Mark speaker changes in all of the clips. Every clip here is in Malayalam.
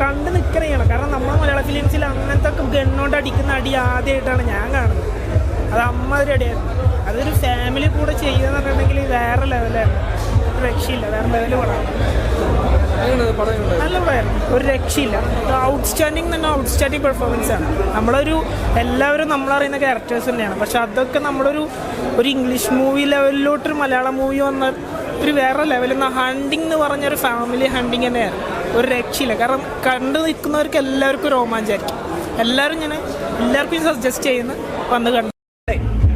Speaker 1: കണ്ട് നിൽക്കണേയാണ്. കാരണം നമ്മുടെ മലയാള ഫിലിംസിൽ അങ്ങനത്തെ ഗണ്ണോണ്ട് അടിക്കുന്ന അടി ആദ്യമായിട്ടാണ് ഞാൻ കാണുന്നത്. അത് അമ്മാതിരി അടിയായിരുന്നു. അതൊരു ഫാമിലി കൂടെ ചെയ്യുക പറഞ്ഞിട്ടുണ്ടെങ്കിൽ വേറെ ലെവലാണ്. ഒരു രക്ഷയില്ല, വേറെ ലെവല് പടമാണ്. നല്ല പടമായിരുന്നു, ഒരു രക്ഷയില്ല. ഔട്ട്സ്റ്റാൻഡിങ് തന്നെ ഔട്ട്സ്റ്റാൻഡിങ് പെർഫോമൻസ് ആണ്. എല്ലാവരും നമ്മളറിയുന്ന ക്യാരക്ടേഴ്സ് തന്നെയാണ്. പക്ഷെ അതൊക്കെ നമ്മളൊരു ഇംഗ്ലീഷ് മൂവി ലെവലിലോട്ടൊരു മലയാളം മൂവി വന്നാൽ ഒരു വേറെ ലെവലിൽ ഹണ്ടിങ് എന്ന് പറഞ്ഞൊരു ഫാമിലി ഹണ്ടിങ് തന്നെയാണ്. ഒരു രക്ഷയില്ല. കാരണം കണ്ടു നിൽക്കുന്നവർക്ക് എല്ലാവർക്കും രോമാഞ്ചായിരിക്കും. എല്ലാവർക്കും സജസ്റ്റ് ചെയ്യുന്ന വന്ന് കണ്ടു.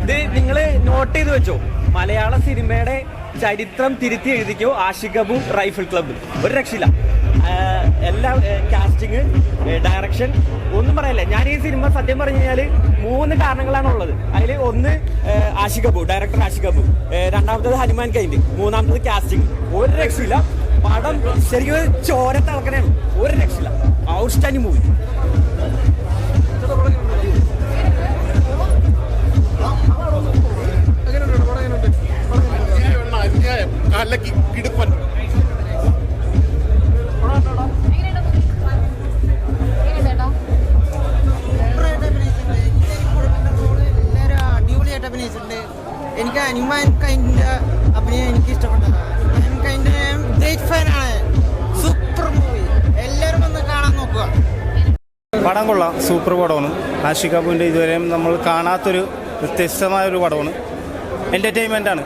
Speaker 2: ഇത് നിങ്ങൾ നോട്ട് ചെയ്ത് വെച്ചോ, മലയാള സിനിമയുടെ ചരിത്രം തിരുത്തി എഴുതിക്കോ. ആഷിഖ് അബു റൈഫിൾ ക്ലബ്ബ് ഒരു രക്ഷയില്ല. എല്ലാ കാസ്റ്റിങ്, ഡയറക്ഷൻ ഒന്നും പറയല്ലേ. ഞാൻ ഈ സിനിമ സത്യം പറഞ്ഞു കഴിഞ്ഞാൽ 3 കാരണങ്ങളാണുള്ളത്. അതിൽ ഒന്ന് ആഷിഖ് അബു, ഡയറക്ടർ ആഷിഖ് അബു, രണ്ടാമത്തത് ഹനുമാൻ കൈൻഡ്, മൂന്നാമത്തത് കാസ്റ്റിംഗ്. ഒരു രക്ഷയില്ല. പടം ശരിക്കും ചോര തിളക്കണേണ്. ഒരു രക്ഷയില്ല. Outstanding movie.
Speaker 3: എനിക്ക് ഹനുമാൻ കൈൻഡിന്റെ അഭിനയം എനിക്ക് ഇഷ്ടപ്പെട്ടതാണ്. ഹനുമാൻ കൈൻഡിനെ ഗ്രേറ്റ് ഫാനാണ്. സൂപ്പർ മൂവി, എല്ലാവരും വന്ന് കാണാൻ നോക്കുക.
Speaker 4: പടം കൊള്ളാം, സൂപ്പർ പടമാണ്. ആഷിഖ് അബുവിൻ്റെ ഇതുവരെയും നമ്മൾ കാണാത്തൊരു വ്യത്യസ്തമായൊരു പടമാണ്. എൻ്റർടൈൻമെൻ്റാണ്.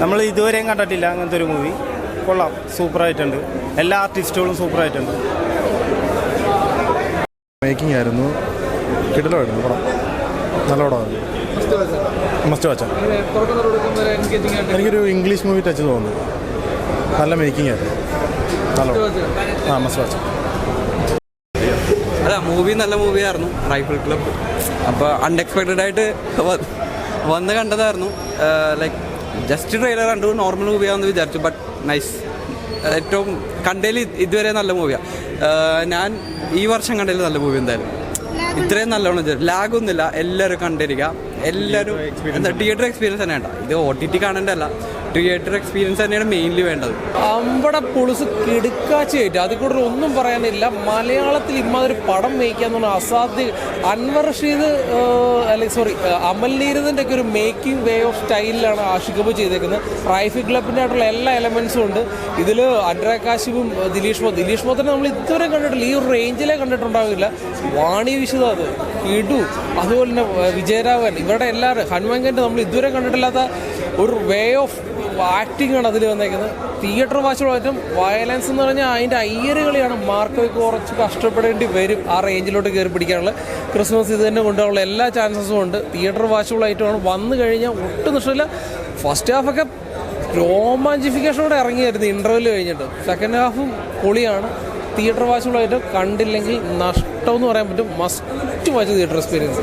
Speaker 4: നമ്മൾ ഇതുവരെയും കണ്ടിട്ടില്ല അങ്ങനത്തെ ഒരു മൂവി. കൊള്ളാം, സൂപ്പറായിട്ടുണ്ട്. എല്ലാ ആർട്ടിസ്റ്റുകളും സൂപ്പറായിട്ടുണ്ട്.
Speaker 5: മേക്കിംഗ് ആയിരുന്നു, കിടിലമായിരുന്നു പടം. നല്ല പടമായിരുന്നു, മസ്റ്റ് വാച്ച്. എനിക്കൊരു ഇംഗ്ലീഷ് മൂവി ടച്ച് തോന്നുന്നു. നല്ല മേക്കിംഗ് ആയിരുന്നു, നല്ല മസ്റ്റ് വാച്ച്.
Speaker 6: അല്ല, മൂവി നല്ല മൂവിയായിരുന്നു, റൈഫിൾ ക്ലബ്ബ്. അപ്പോൾ അൺഎക്സ്പെക്റ്റഡ് ആയിട്ട് വന്ന് കണ്ടതായിരുന്നു. ലൈക്ക് ജസ്റ്റ് ട്രെയിലർ കണ്ടു, നോർമൽ മൂവിയാണെന്ന് വിചാരിച്ചു. But nice. ഏറ്റവും കണ്ടതിൽ ഇതുവരെ നല്ല മൂവിയാണ്. ഞാൻ ഈ വർഷം കണ്ടതിൽ നല്ല മൂവി എന്തായാലും. ഇത്രയും നല്ലോണം ലാഗൊന്നുമില്ല. എല്ലാവരും കണ്ടിരിക്കുക. എല്ലാവരും എന്താ തിയേറ്റർ എക്സ്പീരിയൻസ് തന്നെ വേണ്ട. ഇത് OTT കാണേണ്ടതല്ല, തിയേറ്റർ എക്സ്പീരിയൻസ് തന്നെയാണ് മെയിൻലി വേണ്ടത്.
Speaker 7: അമ്പട പുളുസ് കിടുക്കാച്ചായിട്ട് അതിൽ കൂടുതൽ ഒന്നും പറയാനില്ല. മലയാളത്തിൽ ഇമ്മാതിരി പടം മേയ്ക്കാന്ന് പറഞ്ഞാൽ അസാധ്യ. അൻവർ റഷീദ് അമൽ നീരദിൻ്റെ ഒക്കെ ഒരു മേക്കിംഗ് വേ ഓഫ് സ്റ്റൈലിലാണ് ആഷിഖ് അബു ചെയ്തേക്കുന്നത്. റൈഫിൾ ക്ലബിൻ്റെ ആയിട്ടുള്ള എല്ലാ എലമെൻസും ഉണ്ട് ഇതിൽ. അനുരാഗ് കാശ്യപും ദിലീഷ് മോത്തനെ നമ്മൾ ഇതുവരെ കണ്ടിട്ടില്ല, ഈ ഒരു റേഞ്ചിലേ കണ്ടിട്ടുണ്ടാവില്ല. വാണി വിശുദ്ധ അത് ഇടു, അതുപോലെ തന്നെ വിജയരാഘവൻ, ഇവരുടെ എല്ലാവരും ഹനുമാൻ കൈൻഡ് നമ്മൾ ഇതുവരെ കണ്ടിട്ടില്ലാത്ത ഒരു വേ ഓഫ് ആക്ടിംഗ് ആണ് അതിൽ വന്നേക്കുന്നത്. തിയേറ്റർ വാച്ചുകളായിട്ടും വയലൻസ് എന്ന് പറഞ്ഞാൽ അതിൻ്റെ അയ്യറുകളിയാണ്. മാർക്കോയ്ക്ക് കുറച്ച് കഷ്ടപ്പെടേണ്ടി വരും ആ റേഞ്ചിലോട്ട് കയറി പിടിക്കാനുള്ള. ക്രിസ്മസ് ഇത് തന്നെ കൊണ്ടുപോകാനുള്ള എല്ലാ ചാൻസസും ഉണ്ട്. തിയേറ്റർ വാച്ചുകളായിട്ടുമാണ് വന്നു കഴിഞ്ഞാൽ ഒട്ടും നഷ്ടമില്ല. ഫസ്റ്റ് ഹാഫൊക്കെ രോമാഞ്ചിഫിക്കേഷനോടെ ഇറങ്ങിയായിരുന്നു ഇൻ്റർവെൽ കഴിഞ്ഞിട്ട്. സെക്കൻഡ് ഹാഫും പൊളിയാണ്. തിയേറ്റർ വാച്ചുകളായിട്ട് കണ്ടില്ലെങ്കിൽ നഷ്ടമെന്ന് പറയാൻ പറ്റും. Must watch theatre experience.